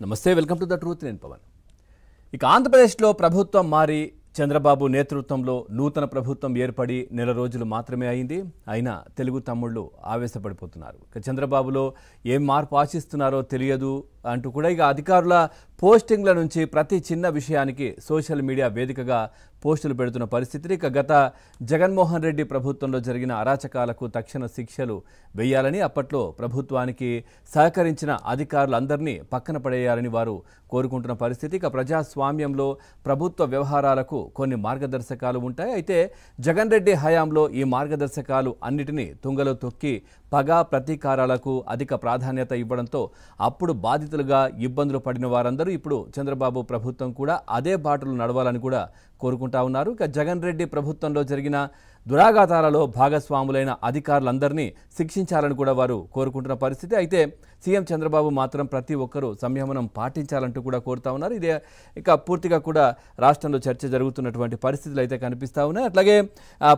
నమస్తే, welcome to the truth. నేను పవన్. ఇక ఆంధ్రప్రదేశ్లో ప్రభుత్వం మారి చంద్రబాబు నేతృత్వంలో నూతన ప్రభుత్వం ఏర్పడి నెల రోజులు మాత్రమే అయింది. అయినా తెలుగు తమ్ముళ్ళు ఆవేశపడిపోతున్నారు. ఇక చంద్రబాబులో ఏం మార్పు ఆశిస్తున్నారో తెలియదు అంటూ కూడా ఇక అధికారుల పోస్టింగ్ల నుంచి ప్రతి చిన్న విషయానికి సోషల్ మీడియా వేదికగా పోస్టులు పెడుతున్న పరిస్థితిని ఇక గత జగన్మోహన్ రెడ్డి ప్రభుత్వంలో జరిగిన అరాచకాలకు తక్షణ శిక్షలు వేయాలని, అప్పట్లో ప్రభుత్వానికి సహకరించిన అధికారులందరినీ పక్కన పడేయాలని వారు కోరుకుంటున్న పరిస్థితి. ఇక ప్రజాస్వామ్యంలో ప్రభుత్వ వ్యవహారాలకు కొన్ని మార్గదర్శకాలు ఉంటాయి. అయితే జగన్ రెడ్డి హయాంలో ఈ మార్గదర్శకాలు అన్నిటినీ తుంగలో తొక్కి పగా ప్రతీకారాలకు అధిక ప్రాధాన్యత ఇవ్వడంతో అప్పుడు బాధితులుగా ఇబ్బందులు పడిన వారందరూ ఇప్పుడు చంద్రబాబు ప్రభుత్వం కూడా అదే బాటలు నడవాలని కూడా కోరుకుంటా ఉన్నారు. ఇక జగన్ రెడ్డి ప్రభుత్వంలో జరిగిన దురాఘాతాలలో భాగస్వాములైన అధికారులందరినీ శిక్షించాలని కూడా వారు కోరుకుంటున్న పరిస్థితి. అయితే సీఎం చంద్రబాబు మాత్రం ప్రతి ఒక్కరూ సంయమనం పాటించాలంటూ కూడా కోరుతా ఉన్నారు. ఇదే ఇక పూర్తిగా కూడా రాష్ట్రంలో చర్చ జరుగుతున్నటువంటి పరిస్థితులు అయితే కనిపిస్తూ ఉన్నాయి. అట్లాగే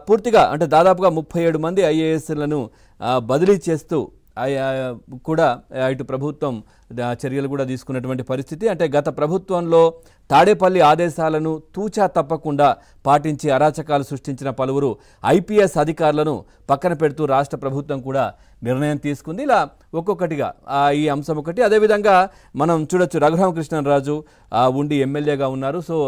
పూర్తిగా అంటే దాదాపుగా 37 మంది ఐఏఎస్లను బదిలీ చేస్తూ కూడా ఇటు ప్రభుత్వం చర్యలు కూడా తీసుకున్నటువంటి పరిస్థితి. అంటే గత ప్రభుత్వంలో తాడేపల్లి ఆదేశాలను తూచా తప్పకుండా పాటించి అరాచకాలు సృష్టించిన పలువురు ఐపీఎస్ అధికారులను పక్కన పెడుతూ రాష్ట్ర ప్రభుత్వం కూడా నిర్ణయం తీసుకుంది. ఇలా ఒక్కొక్కటిగా ఈ అంశం ఒకటి. అదేవిధంగా మనం చూడొచ్చు, రఘురామకృష్ణరాజు ఉండి ఎమ్మెల్యేగా ఉన్నారు. సో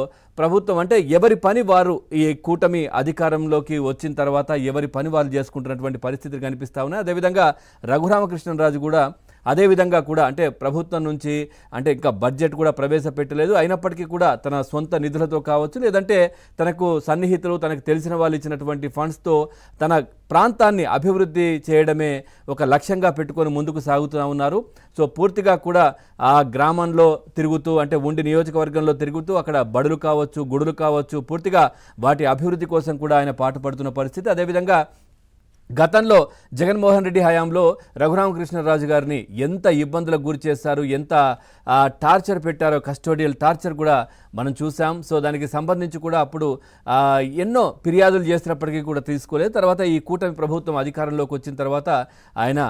ప్రభుత్వం అంటే ఎవరి పని వారు ఈ కూటమి అధికారంలోకి వచ్చిన తర్వాత ఎవరి పని వాళ్ళు చేసుకుంటున్నటువంటి పరిస్థితులు కనిపిస్తూ ఉన్నాయి. అదేవిధంగా రఘురామకృష్ణరాజు కూడా అదేవిధంగా కూడా అంటే ప్రభుత్వం నుంచి అంటే ఇంకా బడ్జెట్ కూడా ప్రవేశపెట్టలేదు. అయినప్పటికీ కూడా తన సొంత నిధులతో కావచ్చు, లేదంటే తనకు సన్నిహితులు తనకు తెలిసిన వాళ్ళు ఇచ్చినటువంటి ఫండ్స్తో తన ప్రాంతాన్ని అభివృద్ధి చేయడమే ఒక లక్ష్యంగా పెట్టుకొని ముందుకు సాగుతూ ఉన్నారు. సో పూర్తిగా కూడా ఆ గ్రామంలో తిరుగుతూ అంటే ఉండి నియోజకవర్గంలో తిరుగుతూ అక్కడ బడులు కావచ్చు, గుడులు కావచ్చు, పూర్తిగా వాటి అభివృద్ధి కోసం కూడా ఆయన పాటుపడుతున్న పరిస్థితి. అదేవిధంగా గతంలో జగన్మోహన్ రెడ్డి హయాంలో రఘురామకృష్ణరాజు గారిని ఎంత ఇబ్బందులకు గురి చేశారు, ఎంత టార్చర్ పెట్టారో, కస్టోడియల్ టార్చర్ కూడా మనం చూసాం. సో దానికి సంబంధించి కూడా అప్పుడు ఎన్నో ఫిర్యాదులు చేసినప్పటికీ కూడా తీసుకోలేదు. తర్వాత ఈ కూటమి ప్రభుత్వం అధికారంలోకి వచ్చిన తర్వాత ఆయన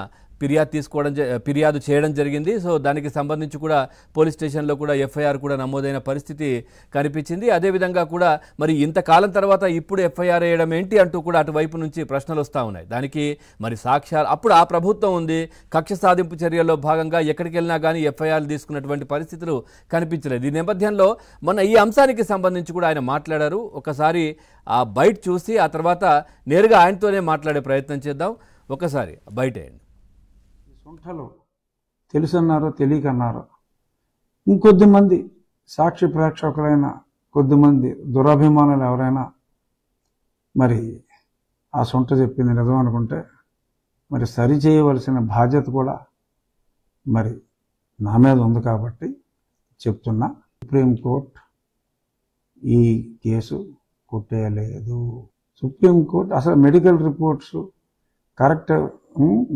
ఫిర్యాదు చేయడం జరిగింది. సో దానికి సంబంధించి కూడా పోలీస్ స్టేషన్లో కూడా ఎఫ్ఐఆర్ కూడా నమోదైన పరిస్థితి కనిపించింది. అదేవిధంగా కూడా మరి ఇంతకాలం తర్వాత ఇప్పుడు ఎఫ్ఐఆర్ వేయడం ఏంటి అంటూ కూడా అటువైపు నుంచి ప్రశ్నలు వస్తూ ఉన్నాయి. దానికి మరి సాక్ష్యాలు అప్పుడు ఆ ప్రభుత్వం ఉంది, కక్ష సాధింపు చర్యల్లో భాగంగా ఎక్కడికి వెళ్ళినా కానీ ఎఫ్ఐఆర్లు తీసుకున్నటువంటి పరిస్థితులు కనిపించలేదు. ఈ నేపథ్యంలో మొన్న ఈ అంశానికి సంబంధించి కూడా ఆయన మాట్లాడారు. ఒకసారి ఆ బయట చూసి ఆ తర్వాత నేరుగా ఆయనతోనే మాట్లాడే ప్రయత్నం చేద్దాం. ఒకసారి బయట సొంటలు తెలుసన్నారో తెలియకన్నారో, ఇంకొద్ది మంది సాక్షి ప్రేక్షకులైన కొద్దిమంది దురభిమానులు ఎవరైనా మరి ఆ సొంట చెప్పింది నిజం అనుకుంటే మరి సరి చేయవలసిన బాధ్యత కూడా మరి నా మీద ఉంది కాబట్టి చెప్తున్నా. సుప్రీంకోర్టు ఈ కేసు కొట్టేయలేదు. సుప్రీంకోర్టు అసలు medical reports correct,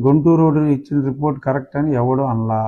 Guntur road ఇచ్చిన రిపోర్ట్ కరెక్ట్ అని ఎవడో అనలా.